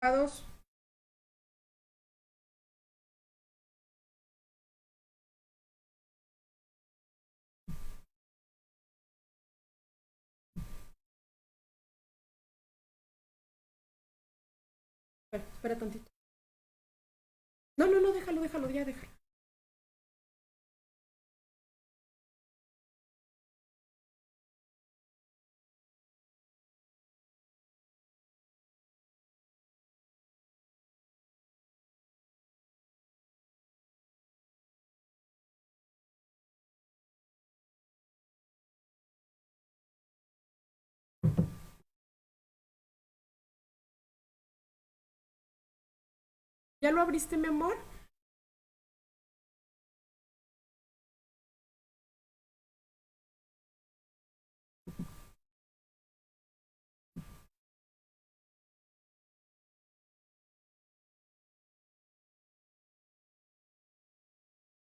Dos. Espera tantito. No, no, no, déjalo, déjalo, ya déjalo. ¿Ya lo abriste, mi amor?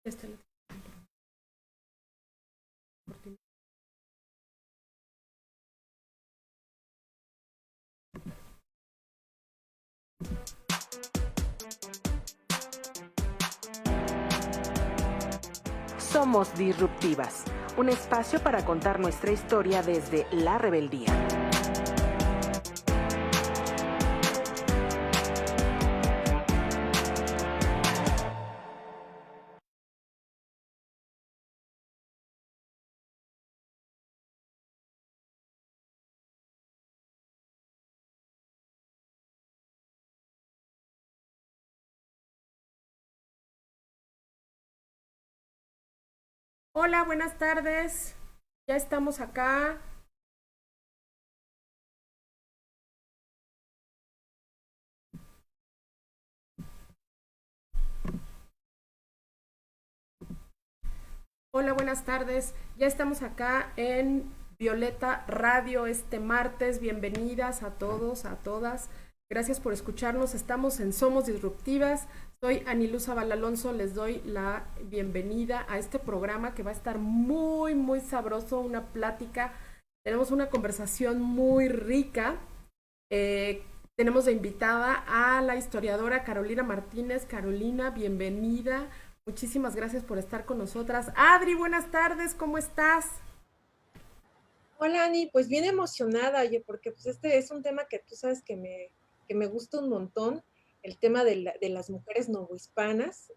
Este lo cortina. Somos Disruptivas, un espacio para contar nuestra historia desde la rebeldía. Hola, buenas tardes. Ya estamos acá. Hola, buenas tardes. Ya estamos acá en Violeta Radio este martes. Bienvenidas a todos, a todas. Gracias por escucharnos. Estamos en Somos Disruptivas. Soy Anilusa Balalonso. Les doy la bienvenida a este programa que va a estar muy, muy sabroso. Una plática. Tenemos una conversación muy rica. Eh, Tenemos de invitada a la historiadora Carolina Martínez. Carolina, bienvenida. Muchísimas gracias por estar con nosotras. Adri, buenas tardes, ¿cómo estás? Hola Ani, pues bien emocionada, oye, porque pues este es un tema que tú sabes que me gusta un montón, el tema de las mujeres novohispanas.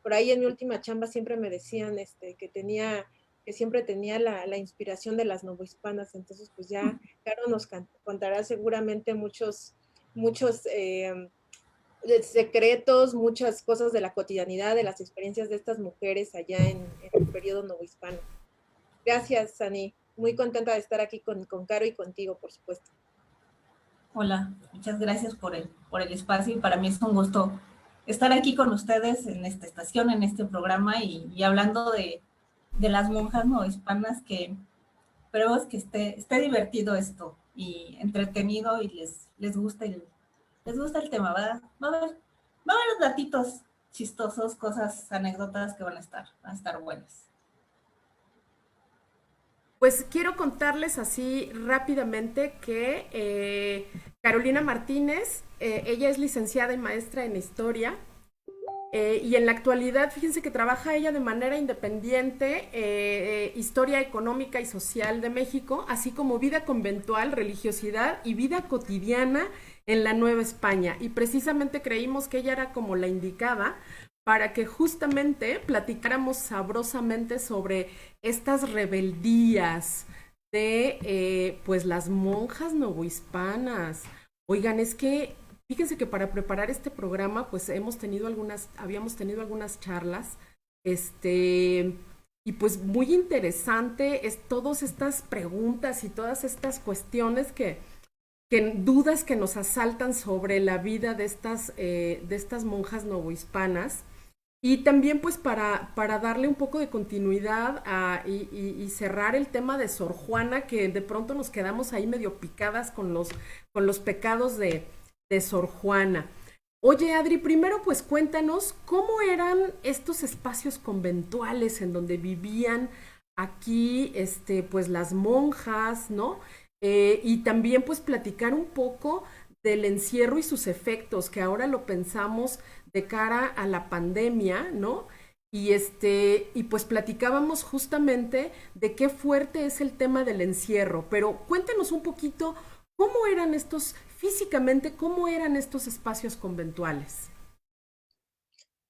Por ahí en mi última chamba siempre me decían que siempre tenía la inspiración de las novohispanas. Entonces pues ya Caro nos contará seguramente muchos secretos, muchas cosas de la cotidianidad, de las experiencias de estas mujeres allá en el periodo novohispano. Gracias, Ani. Muy contenta de estar aquí con Caro y contigo, por supuesto. Hola, muchas gracias por el espacio y para mí es un gusto estar aquí con ustedes en esta estación, en este programa y hablando de las monjas no hispanas que esperemos que esté divertido esto y entretenido y les gusta el tema. Va a haber los datitos chistosos, cosas, anécdotas que van a estar buenas. Pues quiero contarles así rápidamente que Carolina Martínez, ella es licenciada y maestra en historia. Y en la actualidad, fíjense que trabaja ella de manera independiente, historia económica y social de México, así como vida conventual, religiosidad y vida cotidiana en la Nueva España. Y precisamente creímos que ella era como la indicada para que justamente platicáramos sabrosamente sobre estas rebeldías de pues las monjas novohispanas. Oigan, es que fíjense que para preparar este programa, pues habíamos tenido algunas charlas, este, y pues muy interesante es todas estas preguntas y todas estas cuestiones que dudas que nos asaltan sobre la vida de estas monjas novohispanas. Y también pues para darle un poco de continuidad y cerrar el tema de Sor Juana, que de pronto nos quedamos ahí medio picadas con los pecados de Sor Juana. Oye, Adri, primero pues cuéntanos cómo eran estos espacios conventuales en donde vivían aquí, pues las monjas, ¿no? Y también pues platicar un poco del encierro y sus efectos, que ahora lo pensamos de cara a la pandemia, ¿no? Y pues platicábamos justamente de qué fuerte es el tema del encierro, pero cuéntenos un poquito cómo eran estos, físicamente, cómo eran estos espacios conventuales.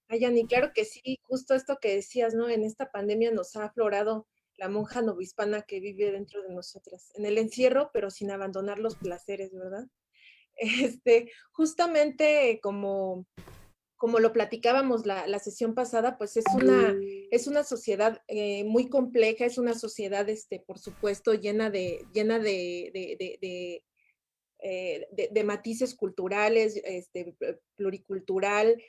Ay, Ani, claro que sí, justo esto que decías, ¿no? En esta pandemia nos ha aflorado la monja novohispana que vive dentro de nosotras, en el encierro, pero sin abandonar los placeres, ¿verdad? Justamente como lo platicábamos la sesión pasada, pues es una sociedad muy compleja, es una sociedad, por supuesto, llena de matices culturales, pluricultural,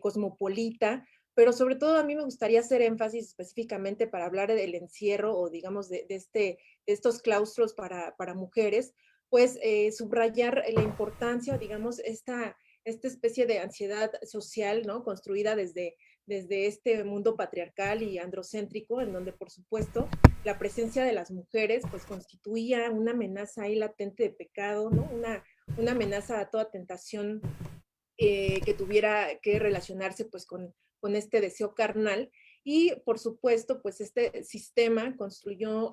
cosmopolita, pero sobre todo a mí me gustaría hacer énfasis específicamente para hablar del encierro o digamos de estos claustros para mujeres, pues subrayar la importancia, digamos, esta especie de ansiedad social, ¿no? Construida desde este mundo patriarcal y androcéntrico, en donde, por supuesto, la presencia de las mujeres, pues, constituía una amenaza ahí latente de pecado, ¿no? Una amenaza a toda tentación que tuviera que relacionarse, pues, con este deseo carnal. Y, por supuesto, pues, este sistema construyó,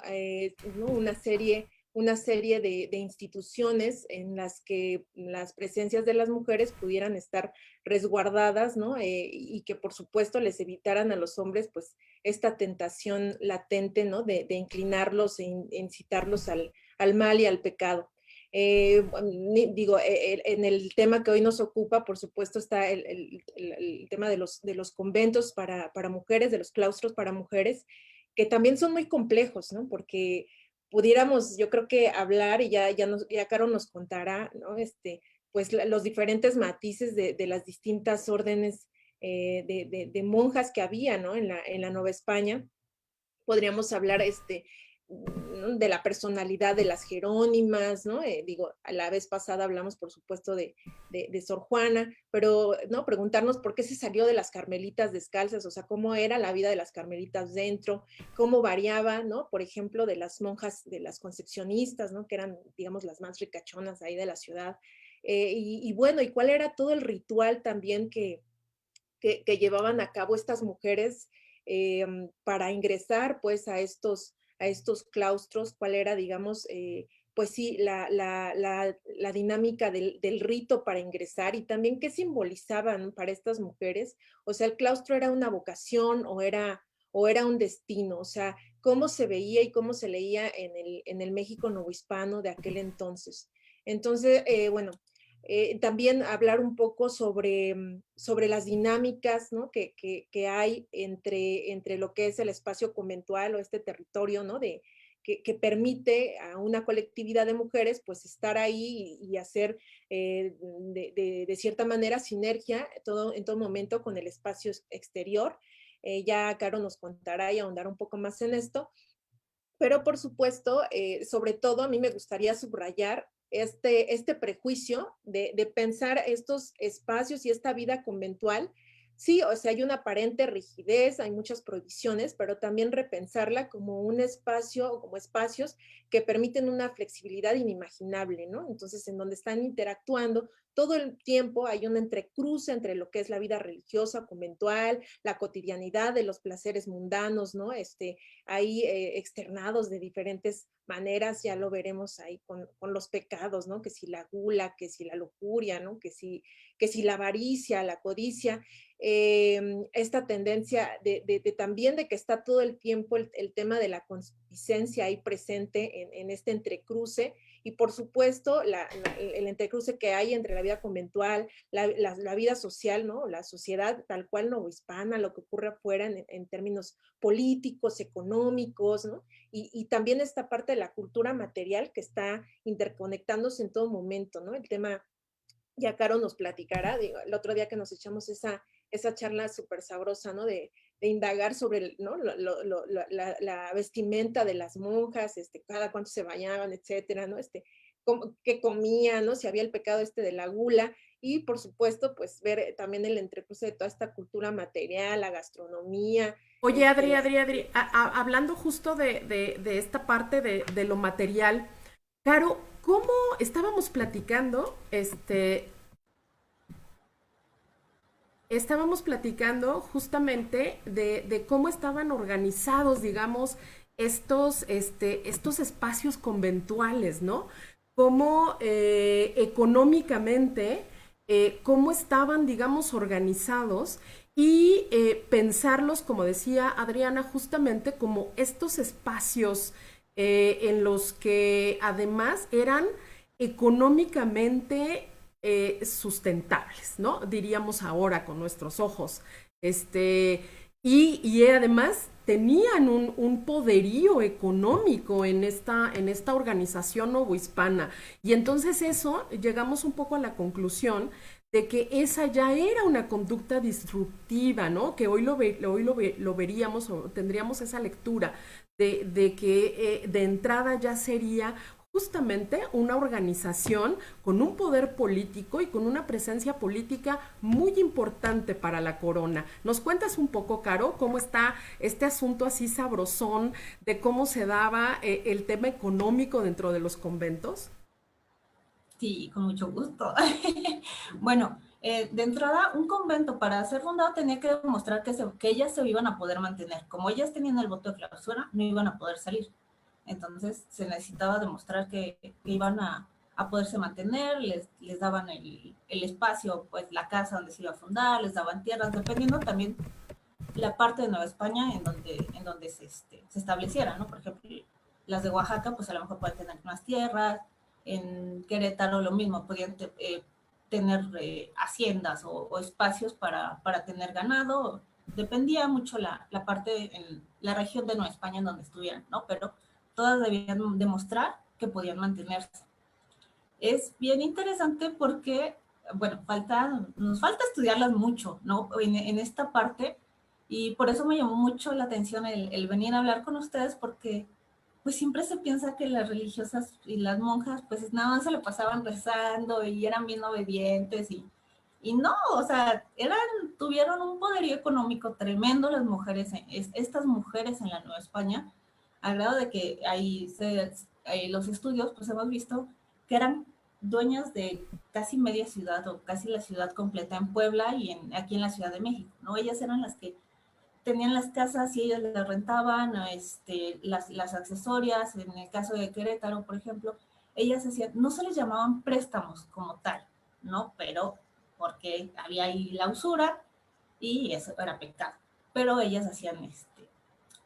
¿no? Una serie de instituciones en las que las presencias de las mujeres pudieran estar resguardadas, ¿no? Y que por supuesto les evitaran a los hombres pues esta tentación latente, ¿no? De inclinarlos e incitarlos al mal y al pecado. Digo, en el tema que hoy nos ocupa, por supuesto, está el tema de los conventos para mujeres, de los claustros para mujeres, que también son muy complejos, ¿no? Porque pudiéramos, yo creo que hablar, y ya Caro nos contará, ¿no? Pues los diferentes matices de las distintas órdenes de monjas que había, ¿no? En la Nueva España. Podríamos hablar, ¿no? De la personalidad de las Jerónimas, ¿no? Digo, a la vez pasada hablamos, por supuesto, de Sor Juana, pero, ¿no? Preguntarnos por qué se salió de las carmelitas descalzas, o sea, cómo era la vida de las carmelitas dentro, cómo variaba, ¿no? Por ejemplo, de las monjas, de las concepcionistas, ¿no? Que eran, digamos, las más ricachonas ahí de la ciudad. Y bueno, y cuál era todo el ritual también que llevaban a cabo estas mujeres para ingresar pues a estos claustros, cuál era, digamos, pues sí, la dinámica del rito para ingresar y también qué simbolizaban para estas mujeres. O sea, el claustro era una vocación o era un destino, o sea, cómo se veía y cómo se leía en el México novohispano de aquel entonces. Entonces, bueno, también hablar un poco sobre las dinámicas, ¿no? que hay entre lo que es el espacio conventual o este territorio, ¿no? Que permite a una colectividad de mujeres pues estar ahí y hacer de cierta manera sinergia en todo momento con el espacio exterior. Ya Caro nos contará y ahondar un poco más en esto, pero por supuesto, sobre todo a mí me gustaría subrayar este prejuicio de pensar estos espacios y esta vida conventual. Sí, o sea, hay una aparente rigidez, hay muchas prohibiciones, pero también repensarla como un espacio o como espacios que permiten una flexibilidad inimaginable, ¿no? Entonces, en donde están interactuando todo el tiempo, hay un entrecruce entre lo que es la vida religiosa, conventual, la cotidianidad de los placeres mundanos, ¿no? Ahí externados de diferentes maneras, ya lo veremos ahí con los pecados, ¿no? Que si la gula, que si la lujuria, ¿no? Que si la avaricia, la codicia, esta tendencia también de que está todo el tiempo el tema de la concupiscencia ahí presente en este entrecruce, y por supuesto el entrecruce que hay entre la vida conventual, la vida social, ¿no? La sociedad tal cual novohispana, lo que ocurre afuera en términos políticos, económicos, ¿no? Y también esta parte de la cultura material que está interconectándose en todo momento, ¿no? El tema, ya Caro nos platicará, digo, el otro día que nos echamos esa charla súper sabrosa, ¿no? De indagar sobre, ¿no? La vestimenta de las monjas, cada cuánto se bañaban, etcétera, ¿no? Qué comían, ¿no? Si había el pecado de la gula, y por supuesto, pues ver también el entrecruce de toda esta cultura material, la gastronomía. Oye, Adri, hablando justo de esta parte de lo material, Caro, ¿cómo estábamos platicando? Estábamos platicando justamente de cómo estaban organizados, digamos, estos espacios conventuales, ¿no? Cómo económicamente, cómo estaban, digamos, organizados y pensarlos, como decía Adriana, justamente como estos espacios en los que además eran económicamente sustentables, ¿no? Diríamos ahora con nuestros ojos. Y además tenían un poderío económico en esta organización novohispana. Y entonces eso, llegamos un poco a la conclusión de que esa ya era una conducta disruptiva, ¿no? Que lo veríamos o tendríamos esa lectura de que de entrada ya sería justamente una organización con un poder político y con una presencia política muy importante para la corona. ¿Nos cuentas un poco, Caro, cómo está este asunto así sabrosón de cómo se daba el tema económico dentro de los conventos? Sí, con mucho gusto. Bueno, de entrada, un convento para ser fundado tenía que demostrar que ellas se iban a poder mantener. Como ellas tenían el voto de clausura, no iban a poder salir. Entonces se necesitaba demostrar que iban a poderse mantener, les daban el espacio, pues la casa donde se iba a fundar, les daban tierras, dependiendo también la parte de Nueva España en donde se estableciera, ¿no? Por ejemplo, las de Oaxaca, pues a lo mejor pueden tener más tierras, en Querétaro lo mismo, podían tener haciendas o espacios para tener ganado, dependía mucho la parte en la región de Nueva España en donde estuvieran, ¿no? Pero todas debían demostrar que podían mantenerse. Es bien interesante porque, bueno, nos falta estudiarlas mucho, ¿no? En esta parte, y por eso me llamó mucho la atención el venir a hablar con ustedes, porque pues siempre se piensa que las religiosas y las monjas pues nada más se lo pasaban rezando y eran bien obedientes y no, o sea, tuvieron un poderío económico tremendo las mujeres, estas mujeres en la Nueva España, al grado de que los estudios pues hemos visto que eran dueñas de casi media ciudad o casi la ciudad completa en Puebla y aquí en la Ciudad de México, ¿no? Ellas eran las que tenían las casas y ellas las rentaban, las accesorias, en el caso de Querétaro, por ejemplo, ellas hacían, no se les llamaban préstamos como tal, ¿no? Pero porque había ahí la usura y eso era pecado. Pero ellas hacían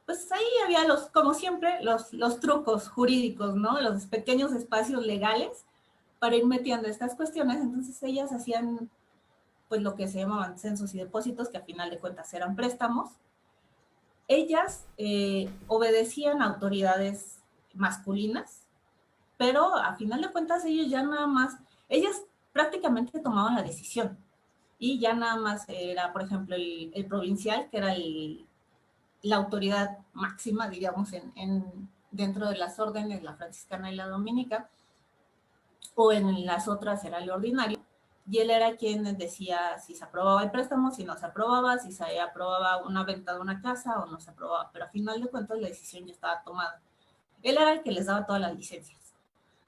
pues ahí había como siempre, los trucos jurídicos, ¿no? Los pequeños espacios legales para ir metiendo estas cuestiones. Entonces ellas hacían pues lo que se llamaban censos y depósitos, que a final de cuentas eran préstamos. Ellas obedecían a autoridades masculinas, pero a final de cuentas ellos ya nada más, ellas prácticamente tomaban la decisión y ya nada más era, por ejemplo, el provincial, que era la autoridad máxima, digamos, dentro de las órdenes, la franciscana y la dominica, o en las otras era el ordinario, y él era quien decía si se aprobaba el préstamo, si no se aprobaba, si se aprobaba una venta de una casa o no se aprobaba, pero a final de cuentas la decisión ya estaba tomada. Él era el que les daba todas las licencias.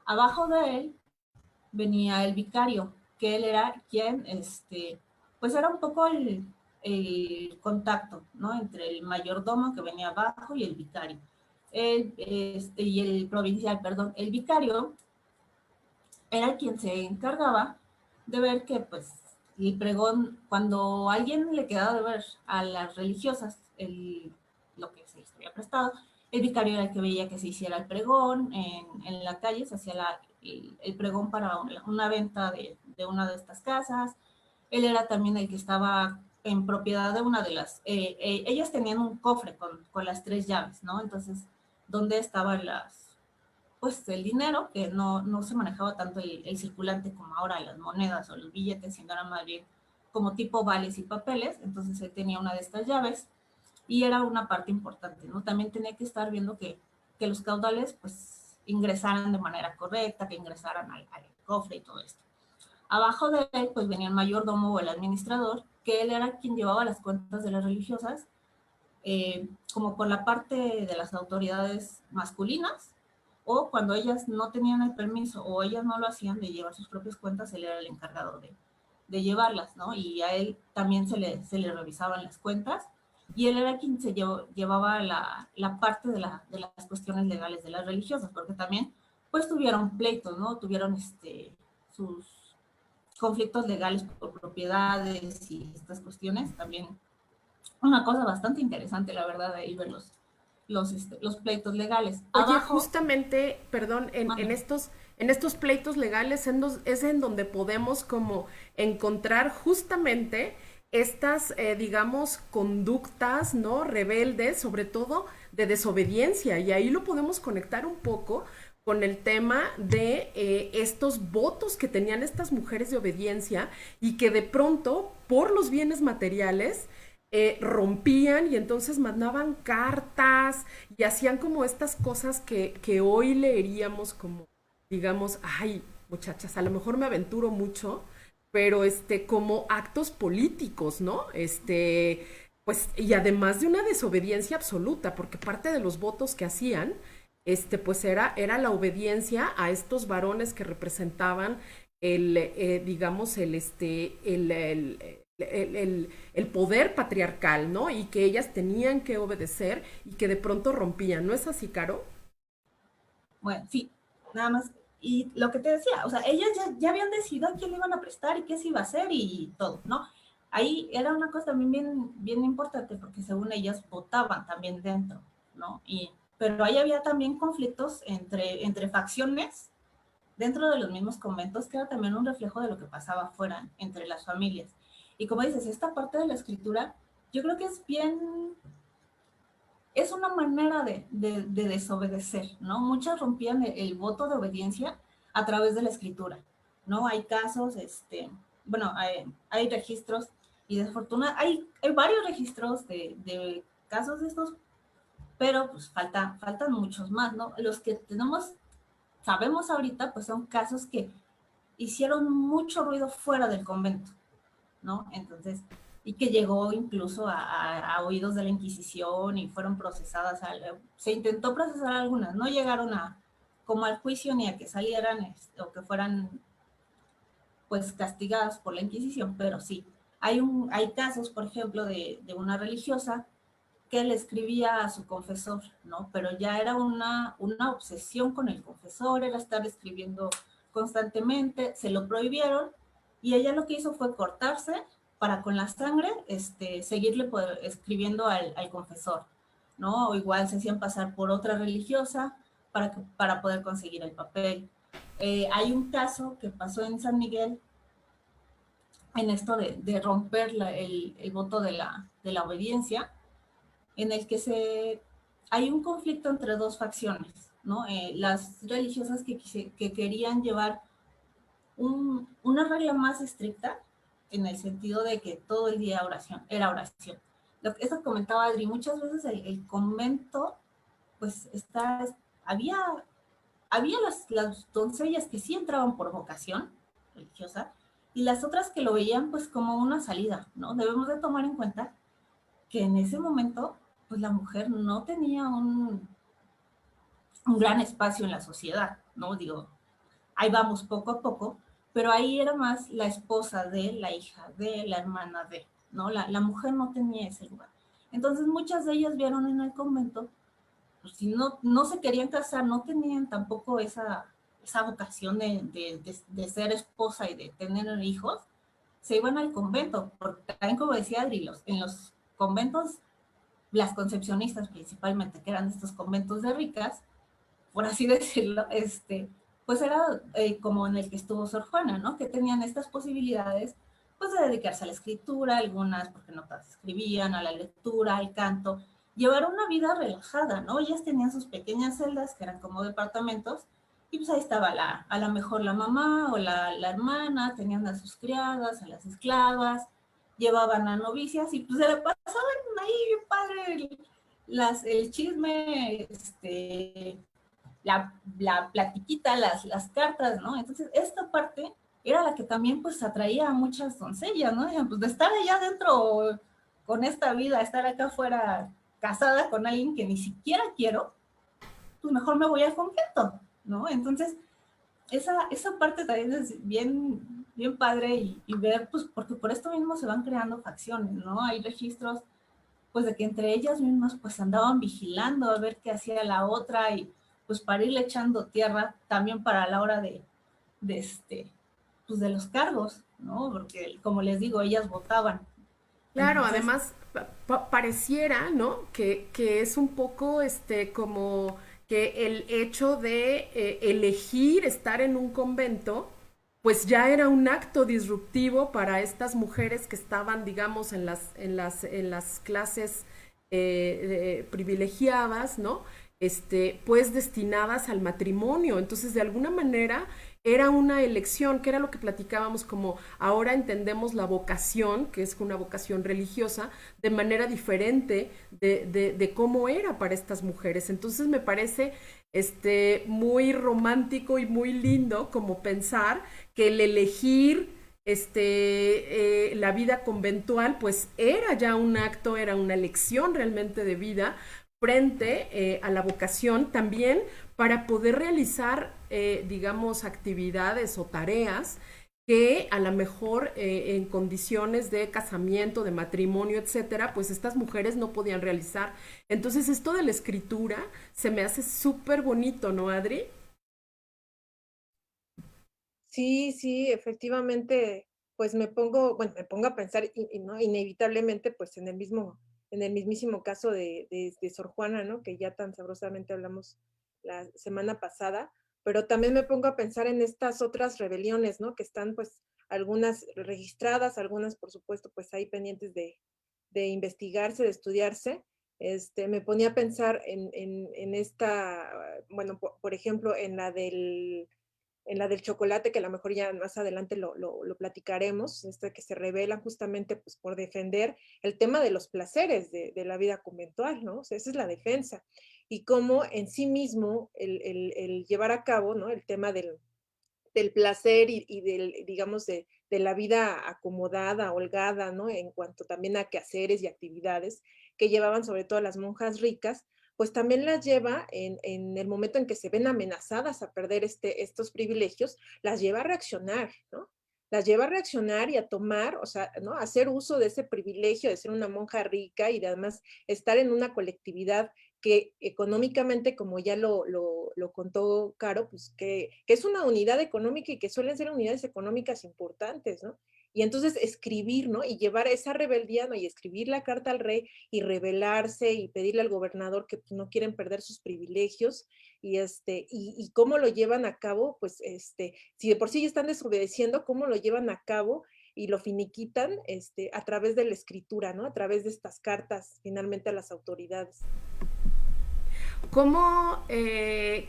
Abajo de él venía el vicario, que él era quien, pues era un poco el contacto, ¿no? Entre el mayordomo que venía abajo y el vicario. Y el provincial, perdón, el vicario era quien se encargaba de ver que, pues, el pregón, cuando a alguien le quedaba de ver a las religiosas lo que se les había prestado, el vicario era el que veía que se hiciera el pregón en la calle, se hacía el pregón para una venta de una de estas casas. Él era también el que estaba en propiedad de una de ellas tenían un cofre con las 3 llaves, ¿no? Entonces, ¿dónde estaban pues el dinero, que no se manejaba tanto el circulante como ahora las monedas o los billetes, sino era más bien como tipo vales y papeles? Entonces él tenía una de estas llaves y era una parte importante, ¿no? También tenía que estar viendo que los caudales pues ingresaran de manera correcta, que ingresaran al cofre y todo esto. Abajo de él pues venía el mayordomo o el administrador, que él era quien llevaba las cuentas de las religiosas, como por la parte de las autoridades masculinas, o cuando ellas no tenían el permiso o ellas no lo hacían de llevar sus propias cuentas, él era el encargado de llevarlas, ¿no? Y a él también se le revisaban las cuentas y él era quien llevaba la parte de las cuestiones legales de las religiosas, porque también pues tuvieron pleitos, ¿no? Tuvieron sus conflictos legales por propiedades y estas cuestiones también. Una cosa bastante interesante, la verdad, de ahí ver los pleitos legales. Oye, Abajo, justamente, perdón, en estos pleitos legales es en donde podemos como encontrar justamente estas, digamos, conductas, ¿no? Rebeldes, sobre todo de desobediencia. Y ahí lo podemos conectar un poco con el tema de estos votos que tenían estas mujeres de obediencia y que de pronto, por los bienes materiales, rompían y entonces mandaban cartas y hacían como estas cosas que hoy leeríamos como, digamos, ay, muchachas, a lo mejor me aventuro mucho, pero como actos políticos, ¿no? Pues, y además de una desobediencia absoluta, porque parte de los votos que hacían, pues era la obediencia a estos varones que representaban digamos, el poder patriarcal, ¿no? Y que ellas tenían que obedecer y que de pronto rompían. ¿No es así, Caro? bueno, sí, nada más. Y lo que te decía, o sea, ellas ya habían decidido a quién le iban a prestar y qué se iba a hacer y todo, ¿no? Ahí era una cosa también bien importante porque según ellas votaban también dentro, ¿no? Pero ahí había también conflictos entre facciones dentro de los mismos conventos, que era también un reflejo de lo que pasaba afuera entre las familias. Y como dices, esta parte de la escritura, yo creo que es una manera de desobedecer, ¿no? Muchas rompían el voto de obediencia a través de la escritura, ¿no? Hay casos, bueno, hay registros y desafortunadamente hay varios registros de casos de estos, pero pues faltan muchos más, ¿no? Los que sabemos ahorita, pues son casos que hicieron mucho ruido fuera del convento, ¿no? Entonces, y que llegó incluso a oídos de la Inquisición y fueron procesadas, se intentó procesar algunas, no llegaron como al juicio ni a que salieran o que fueran pues castigadas por la Inquisición, pero sí, hay casos, por ejemplo, de una religiosa que le escribía a su confesor, ¿no? Pero ya era una obsesión con el confesor, era estar escribiendo constantemente, se lo prohibieron y ella lo que hizo fue cortarse para con la sangre seguirle escribiendo al confesor, ¿no? O igual se hacían pasar por otra religiosa para poder conseguir el papel. Hay un caso que pasó en San Miguel en esto de romper el voto de la obediencia, en el que hay un conflicto entre dos facciones, ¿no? Las religiosas que querían llevar una regla más estricta, en el sentido de que todo el día era oración. Eso comentaba Adri, muchas veces el convento, pues había, había las doncellas que sí entraban por vocación religiosa, y las otras que lo veían pues como una salida, ¿no? Debemos de tomar en cuenta que en ese momento pues la mujer no tenía un gran espacio en la sociedad, ¿no? Digo, ahí vamos poco a poco, pero ahí era más la esposa de, la hija de, la hermana de, ¿no? La mujer no tenía ese lugar. Entonces muchas de ellas vieron en el convento, pues si no se querían casar, no tenían tampoco esa vocación de ser esposa y de tener hijos, se iban al convento, porque también como decía Adri, en los conventos las concepcionistas principalmente, que eran estos conventos de ricas, por así decirlo, pues era como en el que estuvo Sor Juana, ¿no? Que tenían estas posibilidades, pues de dedicarse a la escritura, algunas, porque no todas escribían, a la lectura, al canto, llevar una vida relajada, ¿no? Ellas tenían sus pequeñas celdas, que eran como departamentos, y pues ahí estaba a lo mejor la mamá o la hermana, tenían a sus criadas, a las esclavas, llevaban a novicias y pues se la pasaban ahí padre el chisme, la platiquita, las cartas, ¿no? Entonces, esta parte era la que también pues atraía a muchas doncellas, ¿no? Pues de estar allá adentro con esta vida, estar acá afuera casada con alguien que ni siquiera quiero, pues mejor me voy al convento, ¿no? Entonces, esa parte también es bien, bien padre y ver, pues, porque por esto mismo se van creando facciones, ¿no? Hay registros, pues, de que entre ellas mismas, pues, andaban vigilando a ver qué hacía la otra y, pues, para irle echando tierra también para la hora de pues, de los cargos, ¿no? Porque, como les digo, ellas votaban. Claro, Entonces, además pareciera, ¿no? Que es un poco como que el hecho de elegir estar en un convento, pues ya era un acto disruptivo para estas mujeres que estaban, digamos, en las clases privilegiadas, ¿no? Pues destinadas al matrimonio. Entonces, de alguna manera, era una elección, que era lo que platicábamos, como ahora entendemos la vocación, que es una vocación religiosa, de manera diferente de cómo era para estas mujeres. Entonces me parece muy romántico y muy lindo como pensar que el elegir la vida conventual, pues era ya un acto, era una elección realmente de vida frente a la vocación también para poder realizar, digamos, actividades o tareas que a lo mejor en condiciones de casamiento, de matrimonio, etcétera, pues estas mujeres no podían realizar. Entonces esto de la escritura se me hace súper bonito, ¿no, Adri? Sí, sí, efectivamente, pues bueno, me pongo a pensar, no, inevitablemente, pues en el mismísimo caso de Sor Juana, ¿no? Que ya tan sabrosamente hablamos la semana pasada, pero también me pongo a pensar en estas otras rebeliones, ¿no? Que están, pues, algunas registradas, algunas, por supuesto, pues ahí pendientes de investigarse, de estudiarse. Me ponía a pensar en esta, bueno, por ejemplo, en la del chocolate, que a lo mejor ya más adelante lo platicaremos, que se revelan justamente pues, por defender el tema de los placeres de la vida conventual, ¿no? O sea, esa es la defensa. Y cómo en sí mismo el llevar a cabo, ¿no? El tema del placer y del, digamos, de la vida acomodada, holgada, ¿no? En cuanto también a quehaceres y actividades que llevaban sobre todo las monjas ricas, pues también las lleva en el momento en que se ven amenazadas a perder estos privilegios, las lleva a reaccionar, ¿no? Las lleva a reaccionar y a tomar, o sea, ¿no? A hacer uso de ese privilegio de ser una monja rica y de además estar en una colectividad que económicamente, como ya lo contó Caro, pues que es una unidad económica y que suelen ser unidades económicas importantes, ¿no? Y entonces escribir, ¿no? Y llevar esa rebeldía, ¿no? Y escribir la carta al rey y rebelarse y pedirle al gobernador que pues, no quieren perder sus privilegios y cómo lo llevan a cabo, pues si de por sí ya están desobedeciendo, cómo lo llevan a cabo y lo finiquitan a través de la escritura, ¿no? A través de estas cartas finalmente a las autoridades. ¿Cómo,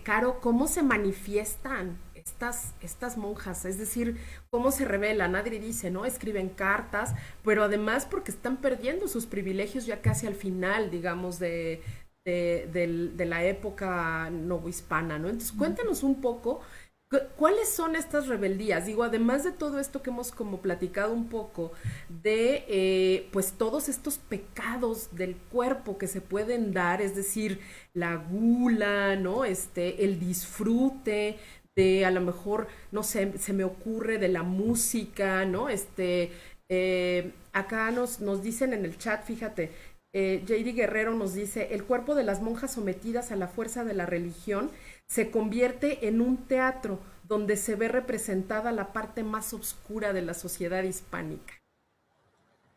Caro, cómo se manifiestan estas monjas? Es decir, ¿cómo se revelan? Adri dice, ¿no? Escriben cartas, pero además porque están perdiendo sus privilegios ya casi al final, digamos, de la época novohispana, ¿no? Entonces, cuéntanos un poco. ¿Cuáles son estas rebeldías? Digo, además de todo esto que hemos como platicado un poco de pues todos estos pecados del cuerpo que se pueden dar, es decir, la gula, ¿no? El disfrute de a lo mejor, no sé, se me ocurre de la música, ¿no? Acá nos dicen en el chat, fíjate, JD Guerrero nos dice, el cuerpo de las monjas sometidas a la fuerza de la religión se convierte en un teatro donde se ve representada la parte más oscura de la sociedad hispánica.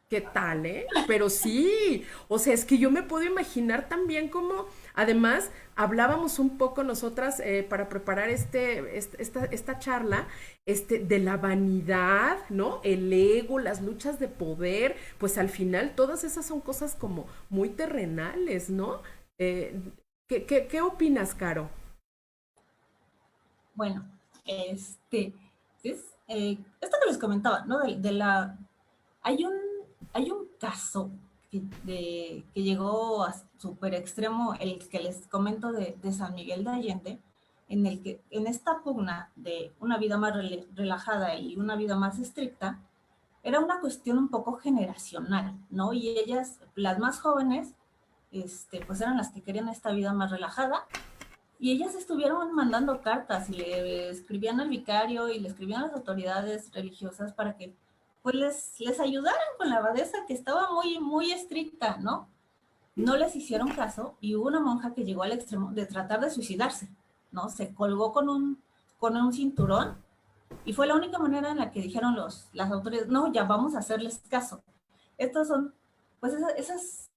¿Qué tal, Pero sí, o sea, es que yo me puedo imaginar también como, además, hablábamos un poco nosotras para preparar esta charla, de la vanidad, ¿no? El ego, las luchas de poder, pues al final todas esas son cosas como muy terrenales, ¿no? ¿Qué opinas, Caro? bueno, esto que les comentaba, ¿no? Hay un, hay un caso que llegó a súper extremo, el que les comento de San Miguel de Allende, en el que en esta pugna de una vida más relajada y una vida más estricta, era una cuestión un poco generacional, ¿no? Y ellas, las más jóvenes, pues eran las que querían esta vida más relajada Y ellas estuvieron mandando cartas y le escribían al vicario y le escribían a las autoridades religiosas para que pues les ayudaran con la abadesa, que estaba muy, muy estricta, ¿no? No les hicieron caso y hubo una monja que llegó al extremo de tratar de suicidarse, ¿no? Se colgó con un cinturón y fue la única manera en la que dijeron las autoridades, no, ya vamos a hacerles caso. Estos son, pues esas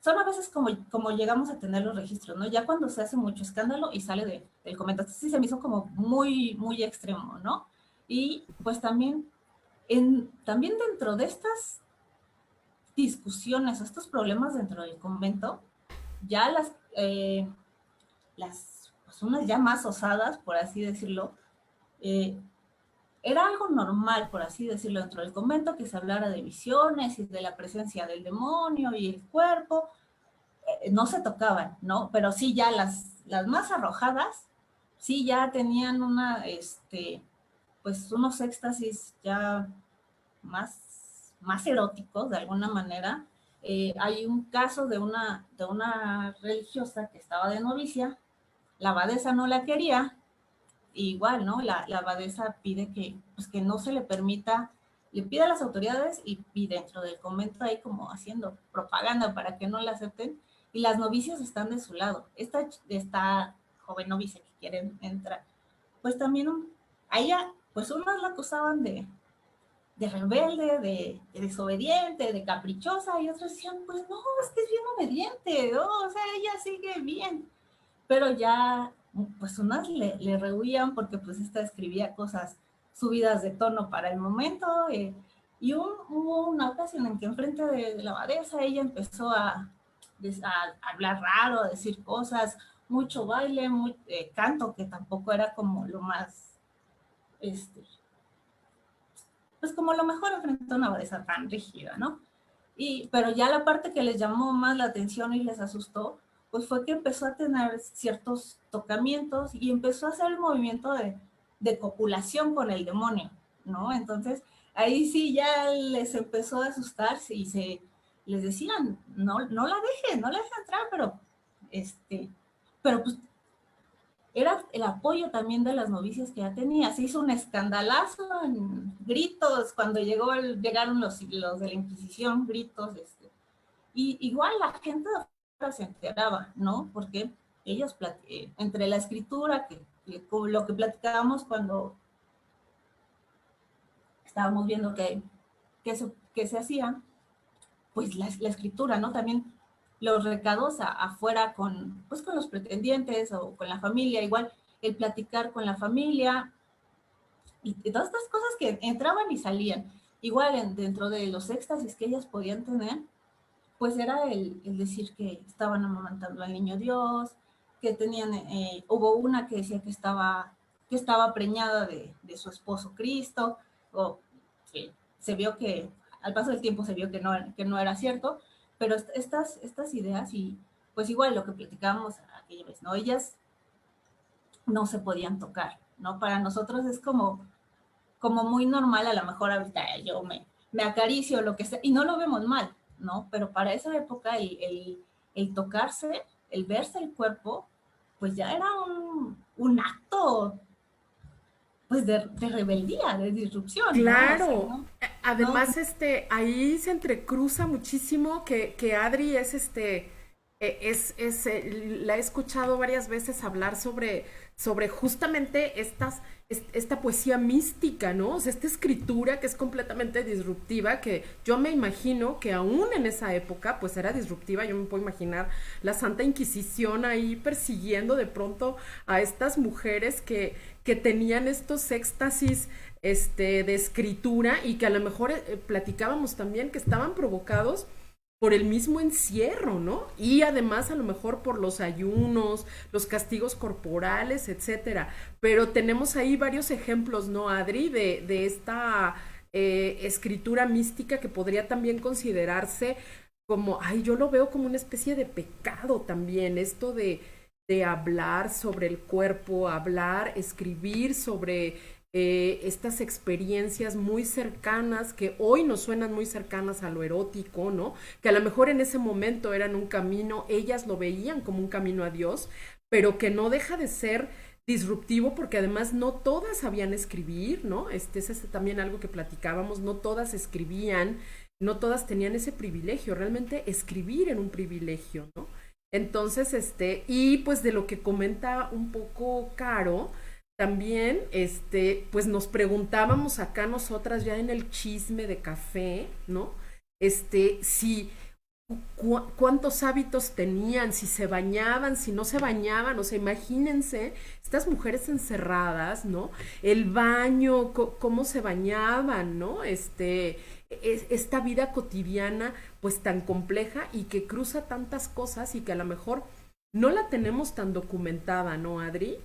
son a veces como llegamos a tener los registros, ¿no? Ya cuando se hace mucho escándalo y sale del comento. Esto sí se me hizo como muy, muy extremo, ¿no? Y pues también, también dentro de estas discusiones, estos problemas dentro del convento, ya pues unas ya más osadas, por así decirlo, eh, era algo normal, por así decirlo, dentro del convento, que se hablara de visiones y de la presencia del demonio y el cuerpo. No se tocaban, ¿no? Pero sí ya las más arrojadas, sí ya tenían pues unos éxtasis ya más eróticos de alguna manera. Hay un caso de una religiosa que estaba de novicia, la abadesa no la quería, igual, ¿no? La abadesa pide pues que no se le permita, le pide a las autoridades y dentro del convento ahí como haciendo propaganda para que no la acepten, y las novicias están de su lado. Esta joven novicia que quiere entrar, pues también a ella, pues unos la acusaban de rebelde, de desobediente, de caprichosa, y otros decían, pues no, es que es bien obediente, ¿no? O sea, ella sigue bien. Pero ya, pues unas le rehuían porque pues esta escribía cosas subidas de tono para el momento, y hubo una ocasión en que enfrente de la abadesa ella empezó a hablar raro, a decir cosas, mucho baile, canto, que tampoco era como lo más, pues como lo mejor enfrente a una abadesa tan rígida, ¿no? Pero ya la parte que les llamó más la atención y les asustó, pues fue que empezó a tener ciertos tocamientos y empezó a hacer el movimiento de copulación con el demonio, ¿no? Entonces, ahí sí ya les empezó a asustarse y les decían, no la dejen, no la dejen entrar, pero pues era el apoyo también de las novicias que ya tenía. Se hizo un escandalazo, en gritos, cuando llegaron los de la Inquisición, gritos, y igual la gente se enteraba, ¿no? Porque ellos, entre la escritura, como lo que platicábamos cuando estábamos viendo que se hacía, pues la escritura, ¿no? También los recados afuera pues con los pretendientes o con la familia, igual el platicar con la familia y todas estas cosas que entraban y salían. Igual dentro de los éxtasis que ellas podían tener, pues era el decir que estaban amamantando al niño Dios, que tenían, hubo una que decía que estaba preñada de su esposo Cristo, o que se vio que, al paso del tiempo se vio que no era cierto, pero estas ideas, y pues igual lo que platicábamos aquella vez, ¿no? Ellas no se podían tocar, ¿no? Para nosotros es como muy normal, a lo mejor ahorita yo me acaricio, lo que sea, y no lo vemos mal, ¿no? Pero para esa época el tocarse, el verse el cuerpo, pues ya era un acto, pues de rebeldía, de disrupción, Claro. ¿no? O sea, Además, ahí se entrecruza muchísimo que Adri es la he escuchado varias veces hablar sobre justamente esta poesía mística, ¿no? O sea, esta escritura que es completamente disruptiva, que yo me imagino que aún en esa época, pues era disruptiva. Yo me puedo imaginar la Santa Inquisición ahí persiguiendo de pronto a estas mujeres que tenían estos éxtasis de escritura y que a lo mejor platicábamos también que estaban provocados por el mismo encierro, ¿no? Y además a lo mejor por los ayunos, los castigos corporales, etcétera. Pero tenemos ahí varios ejemplos, ¿no, Adri? De esta escritura mística que podría también considerarse como, yo lo veo como una especie de pecado también, esto de hablar sobre el cuerpo, hablar, escribir sobre estas experiencias muy cercanas que hoy nos suenan muy cercanas a lo erótico, ¿no? Que a lo mejor en ese momento eran un camino, ellas lo veían como un camino a Dios, pero que no deja de ser disruptivo porque además no todas sabían escribir, ¿no? Es también algo que platicábamos, no todas escribían, no todas tenían ese privilegio, realmente escribir era un privilegio, ¿no? Entonces, y pues de lo que comenta un poco Caro, también, pues nos preguntábamos acá nosotras ya en el chisme de café, ¿no? Si cuántos hábitos tenían, si se bañaban, si no se bañaban, o sea, imagínense estas mujeres encerradas, ¿no? El baño, cómo se bañaban, ¿no? Esta vida cotidiana, pues tan compleja y que cruza tantas cosas y que a lo mejor no la tenemos tan documentada, ¿no, Adri?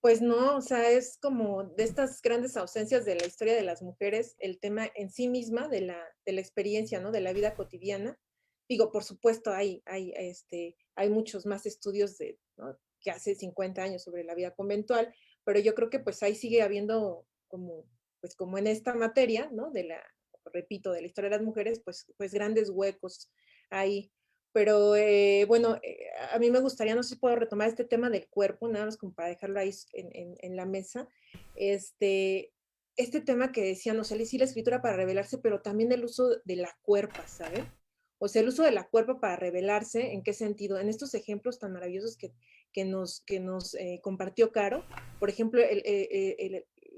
Pues no, o sea, es como de estas grandes ausencias de la historia de las mujeres, el tema en sí misma de la experiencia, ¿no? De la vida cotidiana. Digo, por supuesto, hay muchos más estudios ¿no? que hace 50 años sobre la vida conventual, pero yo creo que pues ahí sigue habiendo como, pues como en esta materia, ¿no? Repito, de la historia de las mujeres, pues grandes huecos ahí. Pero bueno, a mí me gustaría, no sé si puedo retomar este tema del cuerpo, nada más como para dejarlo ahí en la mesa. Este tema que decían, o sea, sí la escritura para revelarse, pero también el uso de la cuerpa, ¿saben? O sea, el uso de la cuerpa para revelarse, ¿en qué sentido? En estos ejemplos tan maravillosos que nos compartió Caro, por ejemplo,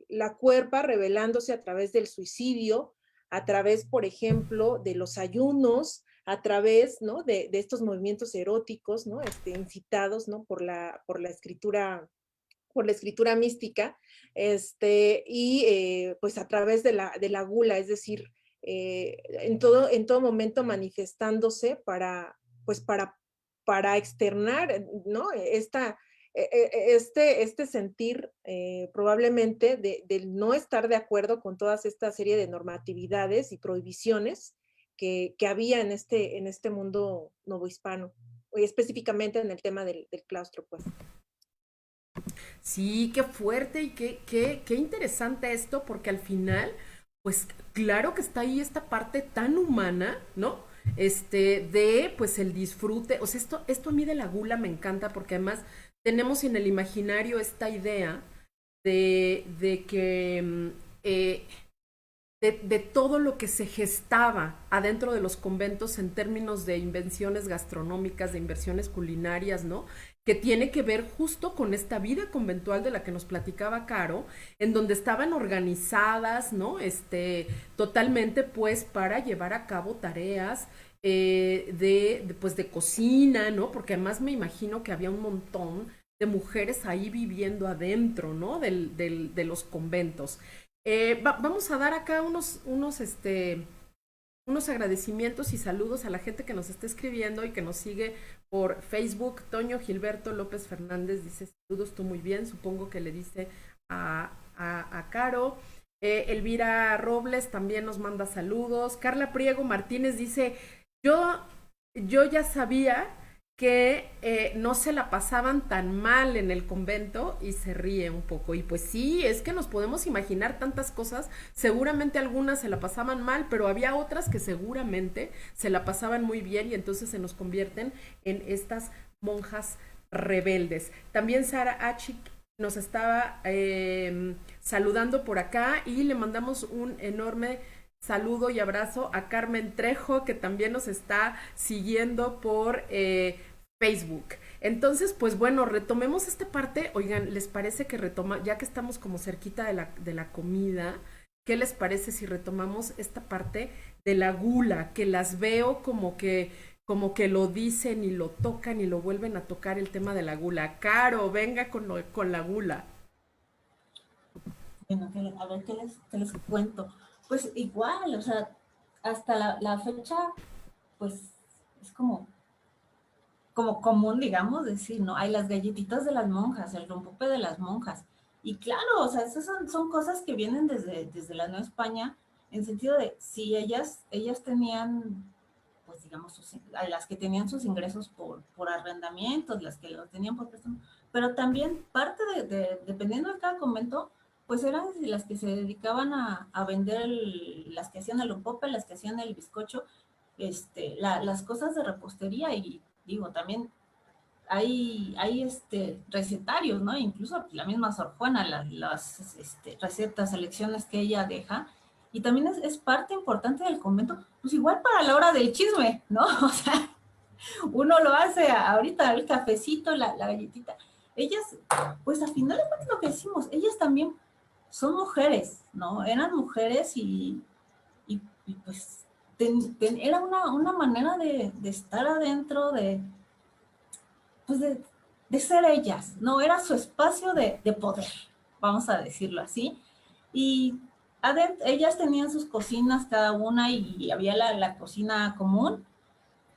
la cuerpa revelándose a través del suicidio, a través, por ejemplo, de los ayunos, a través, ¿no? de estos movimientos eróticos, ¿no? Incitados, ¿no? Por la escritura mística, pues a través de la gula, es decir, en todo momento manifestándose pues para externar, ¿no? Este sentir probablemente de no estar de acuerdo con toda esta serie de normatividades y prohibiciones que había en este mundo novohispano, y específicamente en el tema del claustro, pues. Sí, qué fuerte y qué interesante esto, porque al final, pues claro que está ahí esta parte tan humana, ¿no? De pues el disfrute, o sea, esto a mí de la gula me encanta porque además tenemos en el imaginario esta idea de que de todo lo que se gestaba adentro de los conventos en términos de invenciones gastronómicas, de inversiones culinarias, ¿no? Que tiene que ver justo con esta vida conventual de la que nos platicaba Caro, en donde estaban organizadas, ¿no? Totalmente, pues, para llevar a cabo tareas pues, de cocina, ¿no? Porque además me imagino que había un montón de mujeres ahí viviendo adentro, ¿no? De los conventos. Vamos a dar acá unos agradecimientos y saludos a la gente que nos está escribiendo y que nos sigue por Facebook. Toño Gilberto López Fernández dice saludos, tú muy bien, supongo que le dice a Caro. Elvira Robles también nos manda saludos. Carla Priego Martínez dice, yo ya sabía que no se la pasaban tan mal en el convento y se ríe un poco. Y pues sí, es que nos podemos imaginar tantas cosas, seguramente algunas se la pasaban mal, pero había otras que seguramente se la pasaban muy bien y entonces se nos convierten en estas monjas rebeldes. También Sara Achik nos estaba saludando por acá y le mandamos un enorme saludo y abrazo a Carmen Trejo, que también nos está siguiendo por Facebook. Entonces, pues bueno, retomemos esta parte. Oigan, ¿les parece que ya que estamos como cerquita de la comida, qué les parece si retomamos esta parte de la gula, que las veo como que lo dicen y lo tocan y lo vuelven a tocar el tema de la gula? Caro, venga con la gula. Bueno, a ver qué les cuento. Pues igual, o sea, hasta la fecha, pues es como común, digamos, decir, ¿no? Hay las galletitas de las monjas, el rompope de las monjas. Y claro, o sea, esas son cosas que vienen desde la Nueva España, en sentido de, si ellas tenían, pues digamos, a las que tenían sus ingresos por arrendamientos, las que lo tenían por préstamo, pero también parte dependiendo de cada convento, pues eran las que se dedicaban a vender, las que hacían el upope, las que hacían el bizcocho, las cosas de repostería. Y digo, también hay recetarios, ¿no? Incluso la misma Sor Juana, las recetas, selecciones que ella deja, y también es parte importante del convento, pues igual para la hora del chisme, ¿no? O sea, uno lo hace ahorita, el cafecito, la galletita. Ellas, pues al final de cuentas lo que decimos, ellas también son mujeres, ¿no? Eran mujeres y pues era una manera de estar adentro, pues de ser ellas, ¿no? Era su espacio de poder, vamos a decirlo así. Y adentro, ellas tenían sus cocinas cada una y había la cocina común,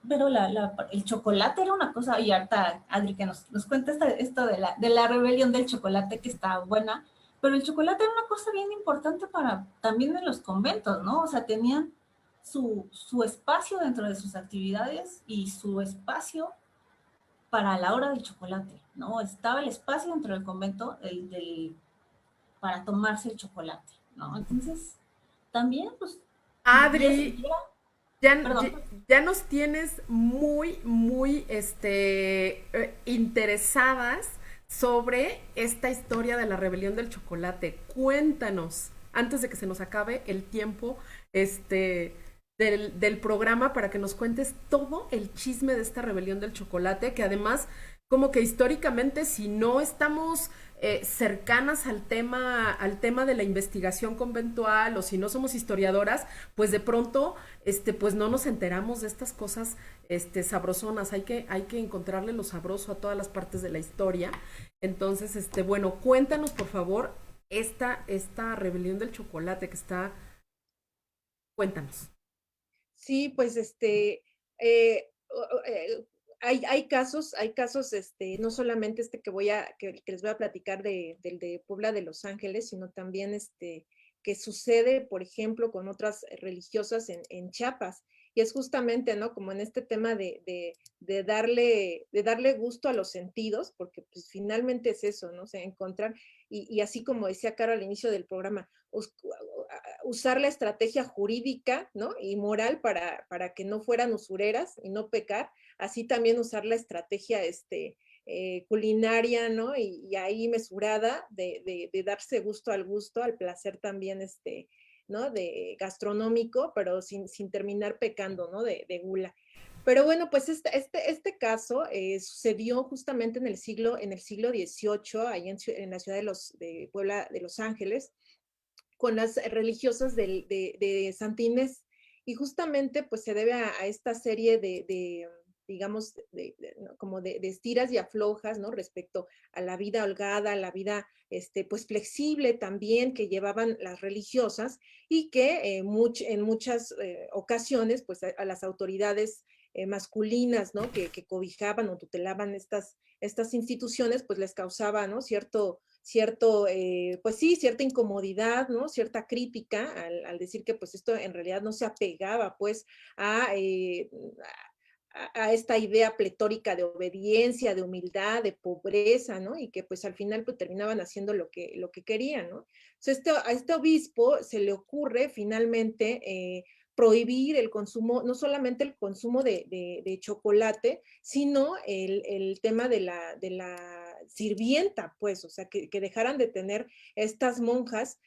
pero el chocolate era una cosa, y ahorita Adri que nos cuenta esto de la rebelión del chocolate, que está buena, pero el chocolate era una cosa bien importante para también en los conventos, ¿no? O sea, tenían su espacio dentro de sus actividades y su espacio para la hora del chocolate, ¿no? Estaba el espacio dentro del convento para tomarse el chocolate, ¿no? Entonces, también, pues, Adri, ya, ya, perdón. ya nos tienes muy, muy interesadas sobre esta historia de la rebelión del chocolate. Cuéntanos, antes de que se nos acabe el tiempo del programa, para que nos cuentes todo el chisme de esta rebelión del chocolate, que además, como que históricamente, si no estamos cercanas al tema de la investigación conventual, o si no somos historiadoras, pues de pronto pues no nos enteramos de estas cosas sabrosonas. Hay que encontrarle lo sabroso a todas las partes de la historia. Entonces, bueno, cuéntanos por favor esta rebelión del chocolate que está. Cuéntanos. Sí, pues hay casos, no solamente que les voy a platicar del de Puebla de Los Ángeles, sino también que sucede, por ejemplo, con otras religiosas en Chiapas. Y es justamente, ¿no? Como en este tema de darle gusto a los sentidos, porque pues finalmente es eso, ¿no? O sea, encontrar, y así como decía Caro al inicio del programa, usar la estrategia jurídica, ¿no? Y moral para que no fueran usureras y no pecar, así también usar la estrategia culinaria, ¿no? Y ahí mesurada de darse gusto, al placer también, ¿no? De gastronómico, pero sin terminar pecando, ¿no? De gula. Pero bueno, pues este caso sucedió justamente en el siglo XVIII, ahí en la ciudad de Puebla de Los Ángeles, con las religiosas de Santa Inés. Y justamente pues se debe a esta serie digamos, ¿no? Como de estiras y aflojas, ¿no? Respecto a la vida holgada, a la vida, pues flexible también que llevaban las religiosas y que en muchas ocasiones, pues a las autoridades masculinas, ¿no? Que cobijaban o tutelaban estas instituciones, pues les causaba, ¿no? Pues sí, cierta incomodidad, ¿no? Cierta crítica al decir que pues esto en realidad no se apegaba pues a esta idea pletórica de obediencia, de humildad, de pobreza, ¿no? Y que pues al final pues terminaban haciendo lo que querían, ¿no? Entonces a este obispo se le ocurre finalmente prohibir el consumo, no solamente el consumo de chocolate, sino el tema de la sirvienta, pues, o sea, que dejaran de tener estas monjas,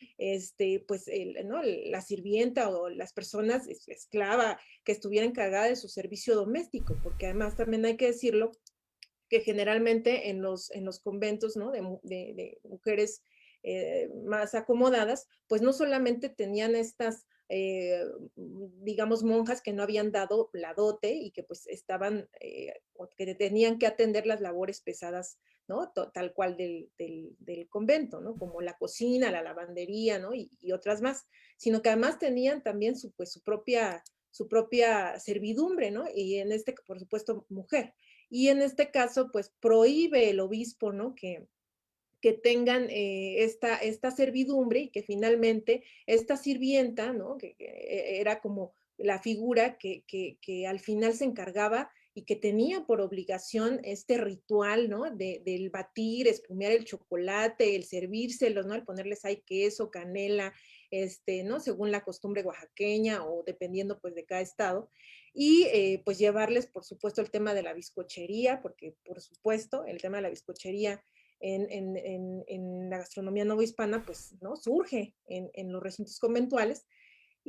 pues, ¿no? La sirvienta o las personas esclava que estuviera encargada de su servicio doméstico, porque además también hay que decirlo que generalmente en los conventos, ¿no? De mujeres más acomodadas, pues no solamente tenían estas, digamos, monjas que no habían dado la dote y que pues estaban, o que tenían que atender las labores pesadas, ¿no? Tal cual del convento, ¿no? Como la cocina, la lavandería, ¿no? Y otras más, sino que además tenían también su propia servidumbre, ¿no? Y por supuesto, mujer. Y en este caso, pues prohíbe el obispo, ¿no? Que tengan esta servidumbre y que finalmente esta sirvienta, ¿no? Que era como la figura que al final se encargaba y que tenía por obligación este ritual, ¿no? Del batir, espumear el chocolate, el servírselos, ¿no? El ponerles ahí queso, canela, ¿no? Según la costumbre oaxaqueña o dependiendo pues de cada estado. Y pues llevarles, por supuesto, el tema de la bizcochería, porque por supuesto el tema de la bizcochería en la gastronomía novohispana, pues, ¿no? Surge en los recintos conventuales.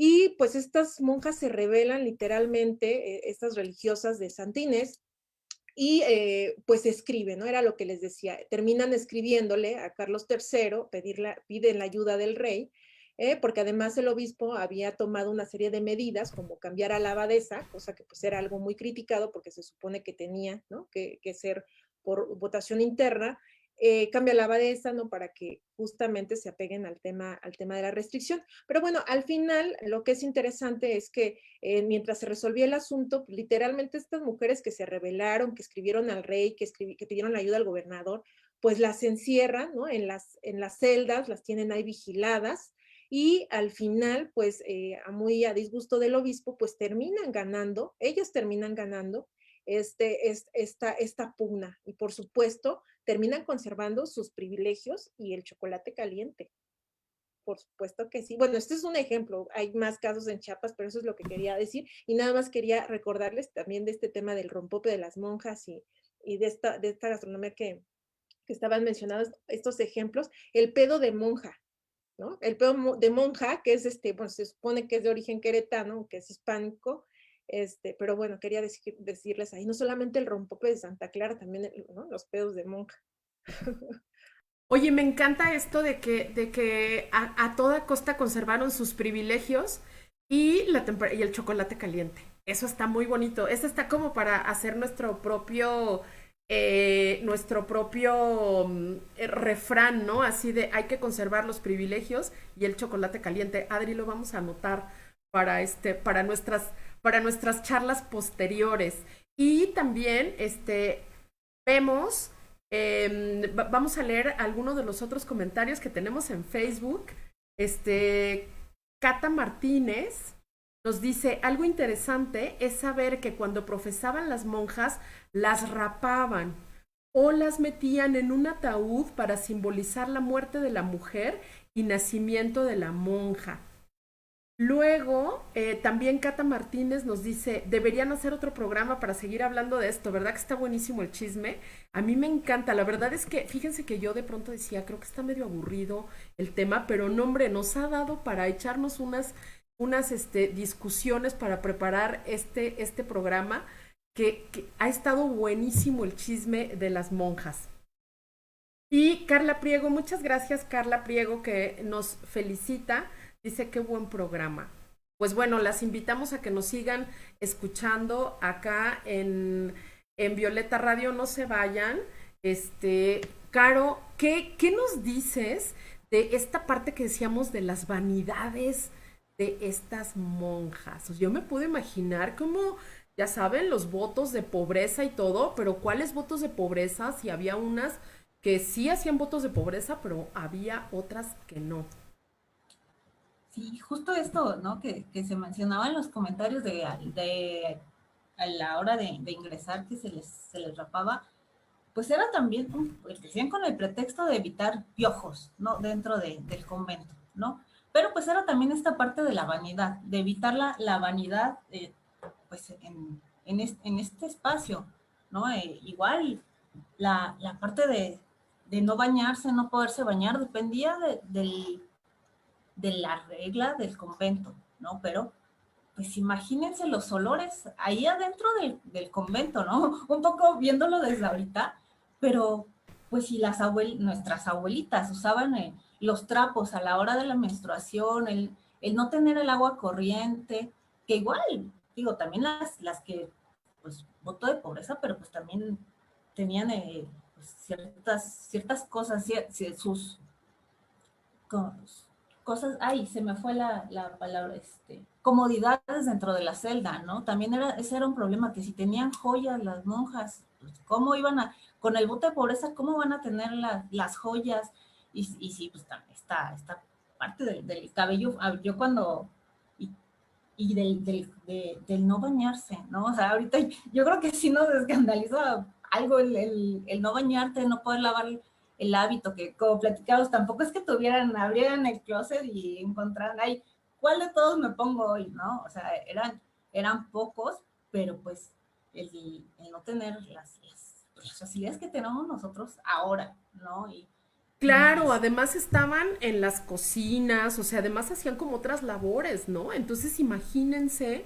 Y pues estas monjas se rebelan literalmente, estas religiosas de Santa Inés, y pues escriben, ¿no? Era lo que les decía, terminan escribiéndole a Carlos III, piden la ayuda del rey, porque además el obispo había tomado una serie de medidas, como cambiar a la abadesa, cosa que pues era algo muy criticado, porque se supone que tenía, ¿no? que ser por votación interna, cambia la abadesa, ¿no? Para que justamente se apeguen al tema de la restricción. Pero bueno, al final lo que es interesante es que mientras se resolvía el asunto, literalmente estas mujeres que se rebelaron, que escribieron al rey, que pidieron la ayuda al gobernador, pues las encierran, ¿no? En las celdas, las tienen ahí vigiladas, y al final, pues muy a disgusto del obispo, pues ellas terminan ganando esta pugna, y por supuesto terminan conservando sus privilegios y el chocolate caliente. Por supuesto que sí. Bueno, este es un ejemplo, hay más casos en Chiapas, pero eso es lo que quería decir, y nada más quería recordarles también de este tema del rompope de las monjas y de esta gastronomía que estaban mencionados, estos ejemplos, el pedo de monja, ¿no? El pedo de monja, que es bueno, se supone que es de origen queretano, que es hispánico, pero bueno, quería decirles ahí, no solamente el rompope de Santa Clara, también, ¿no? Los pedos de monja. Oye, me encanta esto de que a toda costa conservaron sus privilegios y, y el chocolate caliente. Eso está muy bonito. Eso está como para hacer nuestro propio refrán, ¿no? Así de hay que conservar los privilegios y el chocolate caliente. Adri, lo vamos a anotar para nuestras charlas posteriores. Y también, vemos, vamos a leer algunos de los otros comentarios que tenemos en Facebook. Cata Martínez nos dice, algo interesante es saber que cuando profesaban las monjas, las rapaban o las metían en un ataúd para simbolizar la muerte de la mujer y nacimiento de la monja. Luego, también Cata Martínez nos dice, deberían hacer otro programa para seguir hablando de esto, ¿verdad que está buenísimo el chisme? A mí me encanta, la verdad es que, fíjense que yo de pronto decía, creo que está medio aburrido el tema, pero no, hombre, nos ha dado para echarnos unas discusiones para preparar este programa, que ha estado buenísimo el chisme de las monjas. Y Carla Priego, muchas gracias Carla Priego, que nos felicita. Dice, qué buen programa. Pues bueno, las invitamos a que nos sigan escuchando acá en Violeta Radio. No se vayan. Caro, ¿qué nos dices de esta parte que decíamos de las vanidades de estas monjas? Yo me puedo imaginar como, ya saben, los votos de pobreza y todo, pero ¿cuáles votos de pobreza? Si había unas que sí hacían votos de pobreza, pero había otras que no. Sí, justo esto, ¿no? Que se mencionaba en los comentarios de a la hora de ingresar, que se les rapaba, pues era también, pues decían con el pretexto de evitar piojos, ¿no? Dentro del convento, ¿no? Pero pues era también esta parte de la vanidad, de evitar la vanidad, pues en este espacio, ¿no? Igual la parte de no bañarse, no poderse bañar, dependía de la regla del convento, ¿no? Pero, pues imagínense los olores ahí adentro del convento, ¿no? Un poco viéndolo desde ahorita, pero pues si nuestras abuelitas usaban los trapos a la hora de la menstruación, el no tener el agua corriente, que igual, digo, también las que, pues, voto de pobreza, pero pues también tenían pues, ciertas cosas, sus cosas, ay, se me fue la palabra, comodidades dentro de la celda, ¿no? También ese era un problema, que si tenían joyas las monjas, pues, ¿cómo iban con el voto de pobreza, cómo van a tener las joyas? Y sí, pues también esta parte del cabello, yo cuando, y del no bañarse, ¿no? O sea, ahorita yo creo que sí nos escandaliza algo el no bañarte, no poder lavar el hábito, que como platicamos, tampoco es que abrieran el closet y encontraran ahí, ¿cuál de todos me pongo hoy, no? O sea, eran pocos, pero pues el no tener las facilidades que tenemos nosotros ahora, ¿no? Y Claro, además estaban en las cocinas, o sea, además hacían como otras labores, ¿no? Entonces imagínense,